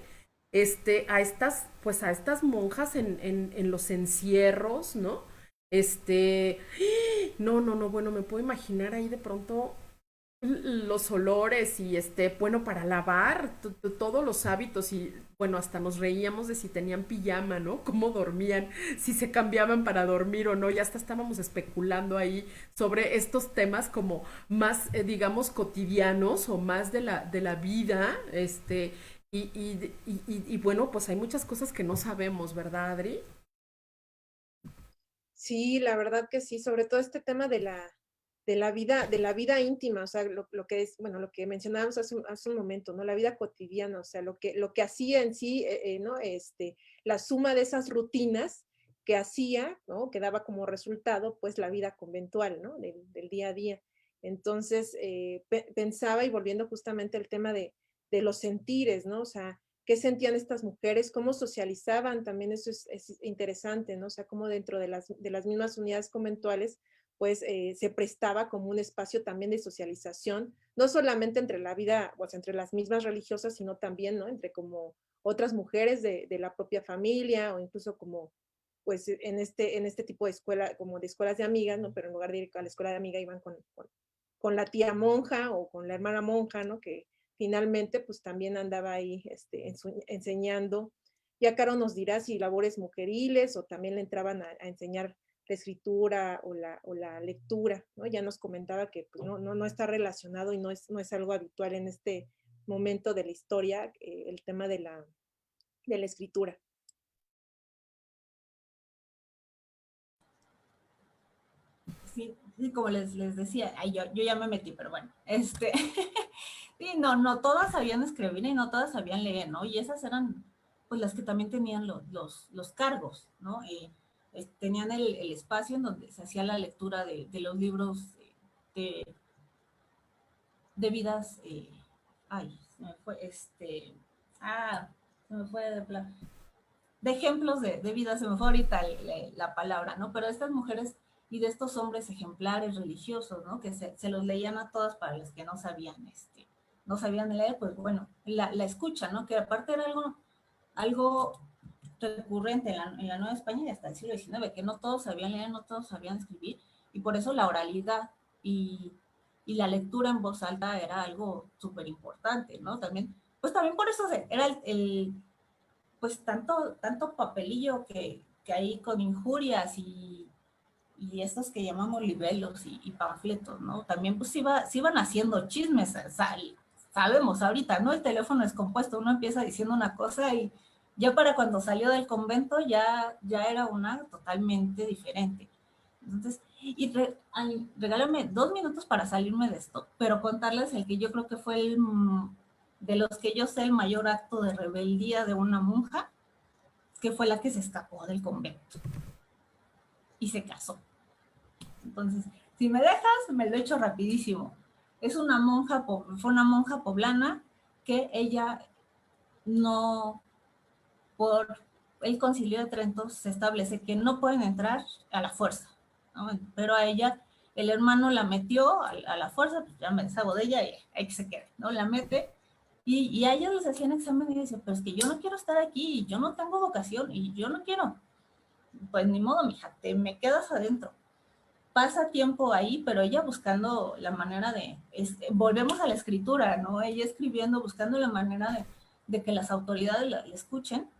pues a estas monjas en los encierros, ¿no? Este, no, no, no, bueno, me puedo imaginar ahí de pronto los olores y bueno, para lavar todos los hábitos y bueno, hasta nos reíamos de si tenían pijama, ¿no? Cómo dormían, si se cambiaban para dormir o no, ya hasta estábamos especulando ahí sobre estos temas como más, digamos, cotidianos o más de la vida, y bueno, pues hay muchas cosas que no sabemos, ¿verdad, Adri? Sí, la verdad que sí, sobre todo este tema de la vida íntima, o sea, lo que es, bueno, lo que mencionábamos hace un momento, ¿no? La vida cotidiana, o sea, lo que hacía en sí, ¿no? La suma de esas rutinas que hacía, ¿no? Que daba como resultado, pues, la vida conventual, ¿no? Del día a día. Entonces, pensaba, y volviendo justamente al tema de los sentires, ¿no? O sea, qué sentían estas mujeres, cómo socializaban, también eso es interesante, ¿no? O sea, cómo dentro de las mismas unidades conventuales, pues se prestaba como un espacio también de socialización, no solamente entre la vida, o sea, entre las mismas religiosas, sino también, ¿no? Entre como otras mujeres de la propia familia, o incluso como, pues en este tipo de escuela, como de escuelas de amigas, ¿no? Pero en lugar de ir a la escuela de amiga, iban con la tía monja o con la hermana monja, ¿no? Que finalmente pues también andaba ahí enseñando. Ya Caro nos dirá si labores mujeriles o también le entraban a enseñar la escritura o la lectura, ¿no? Ya nos comentaba que pues, no está relacionado y no es algo habitual en este momento de la historia, el tema de la escritura. sí, sí, como les decía, ay, yo ya me metí, pero bueno, sí, no todas sabían escribir y no todas sabían leer, ¿no? Y esas eran, pues, las que también tenían los cargos, ¿no? Tenían el espacio en donde se hacía la lectura de los libros de, de vidas, ay, se me fue, se me fue de ejemplos de vida, se me fue ahorita la palabra, ¿no? Pero estas mujeres y de estos hombres ejemplares religiosos, ¿no? Que se los leían a todas para las que no sabían, no sabían leer, pues bueno, la escucha, ¿no? Que aparte era algo recurrente en la Nueva España y hasta el siglo XIX, que no todos sabían leer, no todos sabían escribir, y por eso la oralidad y la lectura en voz alta era algo súper importante, ¿no? También, pues también por eso era pues tanto papelillo que hay con injurias y estos que llamamos libelos y panfletos, ¿no? También pues se iban haciendo chismes, sabemos ahorita, ¿no? El teléfono es compuesto, uno empieza diciendo una cosa y ya para cuando salió del convento ya era una totalmente diferente. Entonces, regálame 2 minutos para salirme de esto, pero contarles el que yo creo que fue de los que yo sé, el mayor acto de rebeldía de una monja, que fue la que se escapó del convento y se casó. Entonces, si me dejas, me lo echo rapidísimo. Fue una monja poblana que ella no, por el Concilio de Trento se establece que no pueden entrar a la fuerza, ¿no? Pero a ella, el hermano la metió a la fuerza, pues ya me deshago de ella y ahí que se quede, ¿no? La mete y a ellos les hacían examen y decían, pero es que yo no quiero estar aquí, yo no tengo vocación y yo no quiero. Pues ni modo, mija, me quedas adentro. Pasa tiempo ahí, pero ella buscando la manera volvemos a la escritura, ¿no? Ella escribiendo, buscando la manera de que las autoridades la escuchen,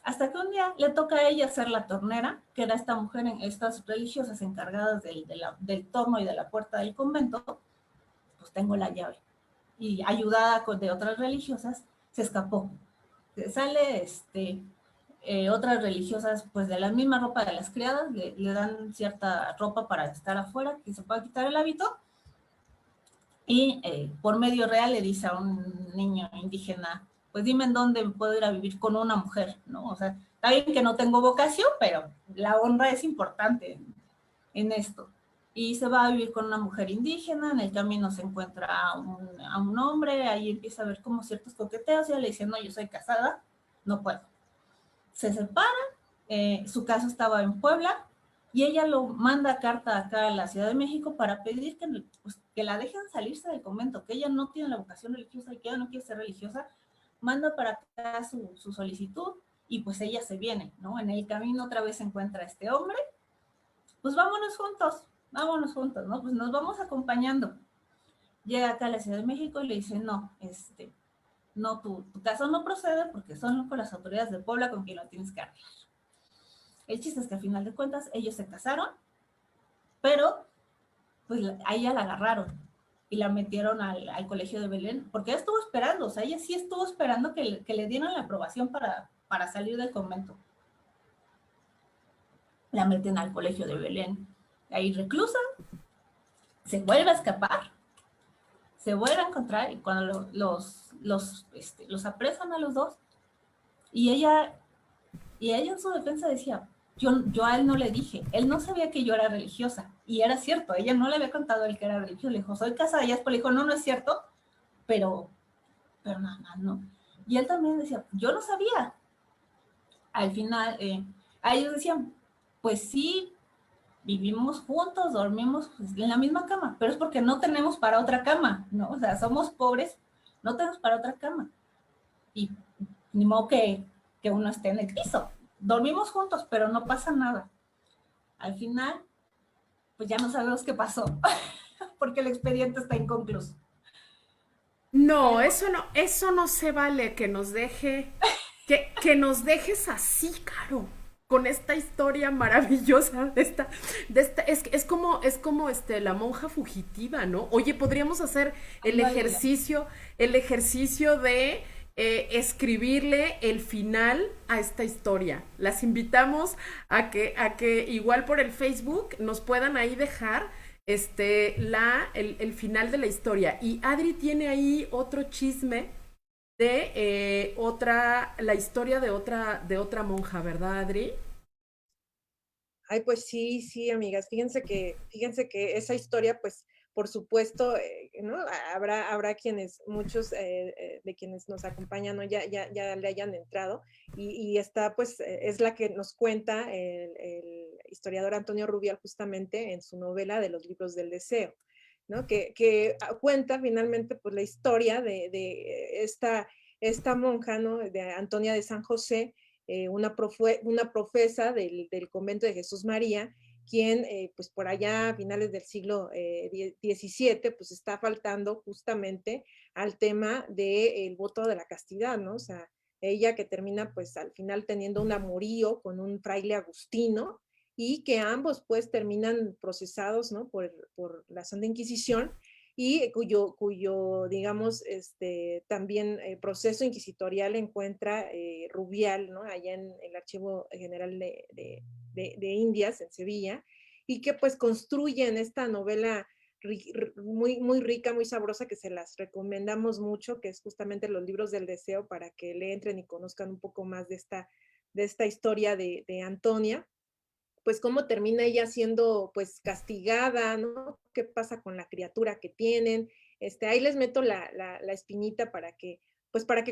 hasta que un día le toca a ella ser la tornera, que era esta mujer, estas religiosas encargadas del torno y de la puerta del convento, pues tengo la llave. Y ayudada de otras religiosas, se escapó. Sale, otras religiosas, pues de la misma ropa de las criadas, le dan cierta ropa para estar afuera, que se pueda quitar el hábito, y por medio real le dice a un niño indígena, pues dime en dónde puedo ir a vivir con una mujer, ¿no? O sea, está bien que no tengo vocación, pero la honra es importante en esto. Y se va a vivir con una mujer indígena, en el camino se encuentra a un hombre, ahí empieza a ver como ciertos coqueteos, y ella le dice, no, yo soy casada, no puedo. Se separan, su caso estaba en Puebla, y ella lo manda carta acá a la Ciudad de México para pedir que, pues, que la dejen salirse del convento, que ella no tiene la vocación religiosa y que ella no quiere ser religiosa, manda para acá su solicitud, y pues ella se viene, ¿no? En el camino otra vez se encuentra este hombre, pues vámonos juntos, ¿no? Pues nos vamos acompañando. Llega acá a la Ciudad de México y le dice, no, no, tu caso no procede porque son con las autoridades de Puebla con quien lo tienes que arreglar. El chiste es que al final de cuentas ellos se casaron, pero pues a ella la agarraron y la metieron al colegio de Belén, porque ella estuvo esperando, o sea, ella sí estuvo esperando que le dieran la aprobación para salir del convento. La meten al colegio de Belén, ahí reclusa, se vuelve a escapar, se vuelve a encontrar, y cuando los apresan a los dos, y ella en su defensa decía, yo a él no le dije, él no sabía que yo era religiosa, y era cierto, ella no le había contado a él que era religiosa, le dijo, soy casada, y después le dijo, no es cierto, pero nada más, ¿no? Y él también decía, yo no sabía. Al final, a ellos decían, pues sí, vivimos juntos, dormimos en la misma cama, pero es porque no tenemos para otra cama, ¿no? O sea, somos pobres, no tenemos para otra cama. Y ni modo que uno esté en el piso. Dormimos juntos, pero no pasa nada. Al final, pues ya no sabemos qué pasó, porque el expediente está inconcluso. No, eso no se vale que nos que nos dejes así, Caro, con esta historia maravillosa es como la monja fugitiva, ¿no? Oye, podríamos hacer el ejercicio de escribirle el final a esta historia. Las invitamos a que igual por el Facebook nos puedan ahí dejar el final de la historia. Y Adri tiene ahí otro chisme de la historia de otra monja, ¿verdad, Adri? Ay, pues sí, amigas. Fíjense que esa historia, pues, por supuesto, ¿no? Habrá muchos de quienes nos acompañan, ¿no? Ya le hayan entrado. Y esta, pues, es la que nos cuenta el historiador Antonio Rubial justamente en su novela de los libros del deseo, ¿no? Que cuenta finalmente, pues, la historia de esta monja, ¿no? De Antonia de San José, una profesa del convento de Jesús María, quien pues por allá a finales del siglo XVII pues está faltando justamente al tema del voto de la castidad, ¿no? O sea, ella que termina pues al final teniendo un amorío con un fraile agustino y que ambos pues terminan procesados, ¿no? por la Santa Inquisición, y cuyo digamos, también proceso inquisitorial encuentra Rubial, ¿no? Allá en el Archivo General de Indias, en Sevilla, y que pues construyen esta novela muy, muy rica, muy sabrosa, que se las recomendamos mucho, que es justamente Los libros del deseo, para que le entren y conozcan un poco más de esta historia de Antonia. Pues cómo termina ella siendo pues castigada, ¿no? ¿Qué pasa con la criatura que tienen? Ahí les meto la espinita para que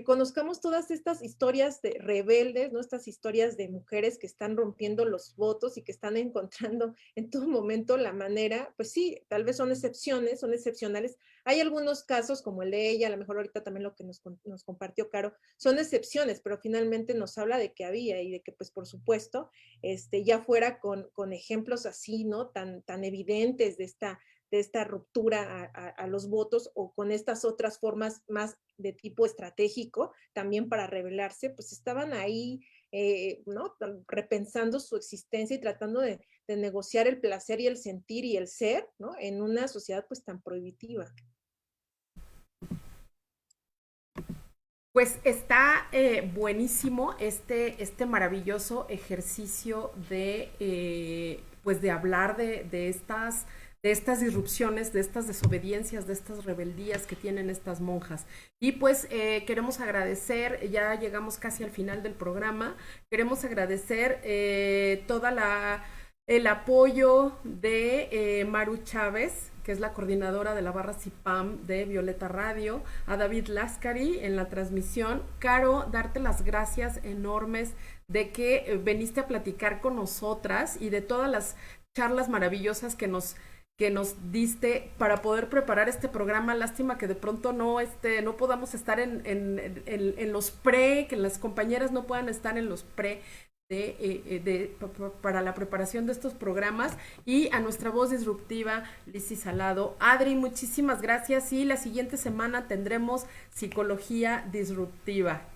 conozcamos todas estas historias de rebeldes, ¿no? Estas historias de mujeres que están rompiendo los votos y que están encontrando en todo momento la manera, pues sí, tal vez son excepciones, son excepcionales. Hay algunos casos como el de ella, a lo mejor ahorita también lo que nos compartió Caro, son excepciones, pero finalmente nos habla de que había y de que pues por supuesto, ya fuera con ejemplos así, ¿no? Tan evidentes de esta ruptura a los votos, o con estas otras formas más de tipo estratégico también para rebelarse, pues estaban ahí, ¿no? Repensando su existencia y tratando de negociar el placer y el sentir y el ser, ¿no? En una sociedad pues tan prohibitiva. Pues está buenísimo este maravilloso ejercicio de, pues de hablar de estas disrupciones, de estas desobediencias, de estas rebeldías que tienen estas monjas. Y pues queremos agradecer, ya llegamos casi al final del programa, queremos agradecer el apoyo de Maru Chávez, que es la coordinadora de la barra CIPAM de Violeta Radio, a David Lascari en la transmisión. Caro, darte las gracias enormes de que veniste a platicar con nosotras y de todas las charlas maravillosas que nos diste para poder preparar este programa. Lástima que de pronto no podamos estar en los pre, que las compañeras no puedan estar en los pre para la preparación de estos programas, y a nuestra voz disruptiva Lizzy Salado. Adri, muchísimas gracias, y la siguiente semana tendremos Psicología Disruptiva.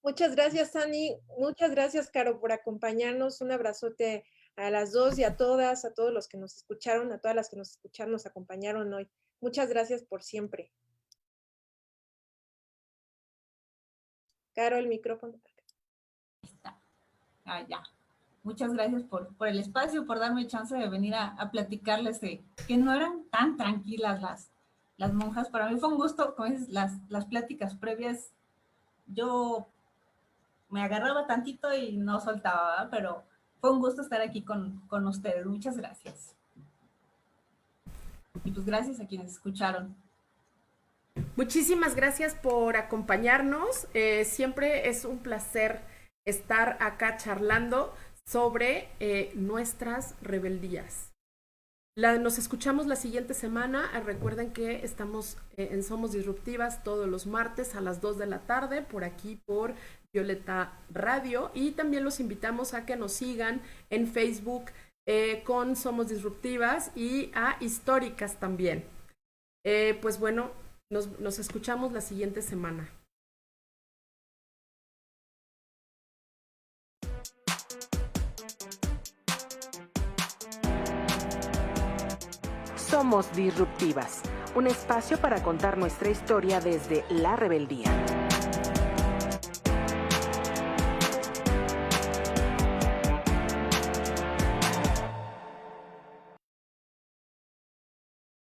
Muchas gracias, Ani. Muchas gracias, Caro, por acompañarnos. Un abrazote a las dos y a todas, a todos los que nos escucharon, a todas las que nos escucharon, nos acompañaron hoy. Muchas gracias por siempre. Caro, el micrófono. Ya. Muchas gracias por el espacio, por darme chance de venir a platicarles de que no eran tan tranquilas las monjas. Para mí fue un gusto, como dices, las pláticas previas. Yo me agarraba tantito y no soltaba, ¿verdad? Pero fue un gusto estar aquí con ustedes. Muchas gracias. Y pues gracias a quienes escucharon. Muchísimas gracias por acompañarnos. Siempre es un placer estar acá charlando sobre nuestras rebeldías. Nos escuchamos la siguiente semana. Recuerden que estamos en Somos Disruptivas todos los martes a las 2 de la tarde, por aquí por Violeta Radio, y también los invitamos a que nos sigan en Facebook con Somos Disruptivas, y a Históricas también. Pues bueno, nos escuchamos la siguiente semana. Somos Disruptivas, un espacio para contar nuestra historia desde la rebeldía.